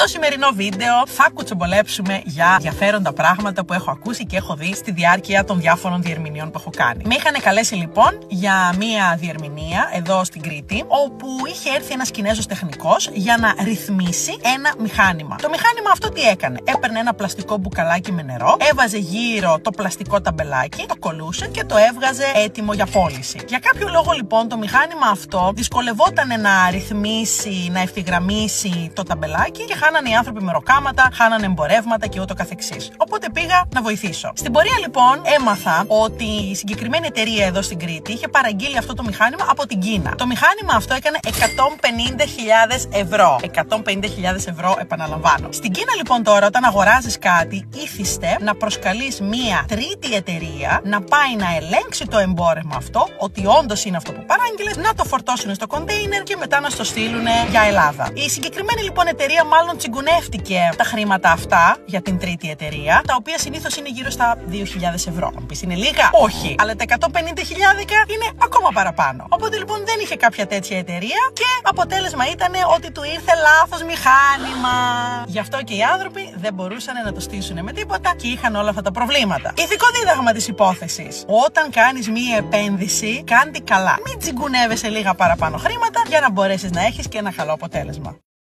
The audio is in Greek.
Στο σημερινό βίντεο θα κουτσομπολέψουμε για ενδιαφέροντα πράγματα που έχω ακούσει και έχω δει στη διάρκεια των διάφορων διερμηνιών που έχω κάνει. Με είχαν καλέσει λοιπόν για μία διερμηνία εδώ στην Κρήτη, όπου είχε έρθει ένας Κινέζος τεχνικός για να ρυθμίσει ένα μηχάνημα. Το μηχάνημα αυτό τι έκανε? Έπαιρνε ένα πλαστικό μπουκαλάκι με νερό, έβαζε γύρω το πλαστικό ταμπελάκι, το κολούσε και το έβγαζε έτοιμο για πώληση. Για κάποιο λόγο λοιπόν το μηχάνημα αυτό δυσκολευόταν να ρυθμίσει, να ευθυγραμμίσει το ταμπελάκι και χάνανε οι άνθρωποι μεροκάματα, χάνανε εμπορεύματα και ούτω καθεξής. Οπότε πήγα να βοηθήσω. Στην πορεία λοιπόν έμαθα ότι η συγκεκριμένη εταιρεία εδώ στην Κρήτη είχε παραγγείλει αυτό το μηχάνημα από την Κίνα. Το μηχάνημα αυτό έκανε 150.000 ευρώ. 150.000 ευρώ, επαναλαμβάνω. Στην Κίνα λοιπόν τώρα, όταν αγοράζεις κάτι, ήθιστε να προσκαλείς μία τρίτη εταιρεία να πάει να ελέγξει το εμπόρευμα αυτό, ότι όντως είναι αυτό που παράγγειλες, να το φορτώσουν στο κοντέινερ και μετά να στο στείλουν για Ελλάδα. Η συγκεκριμένη λοιπόν εταιρεία μάλλον τσιγκουνεύτηκε τα χρήματα αυτά για την τρίτη εταιρεία, τα οποία συνήθως είναι γύρω στα 2.000 ευρώ. Αν πεις είναι λίγα? Όχι. Αλλά τα 150.000 είναι ακόμα παραπάνω. Οπότε λοιπόν δεν είχε κάποια τέτοια εταιρεία και αποτέλεσμα ήταν ότι του ήρθε λάθος μηχάνημα. Γι' αυτό και οι άνθρωποι δεν μπορούσαν να το στήσουν με τίποτα και είχαν όλα αυτά τα προβλήματα. Ηθικό δίδαγμα της υπόθεσης. Όταν κάνεις μία επένδυση, κάντε καλά. Μην τσιγκουνεύεσαι λίγα παραπάνω χρήματα για να μπορέσεις να έχεις και ένα καλό αποτέλεσμα.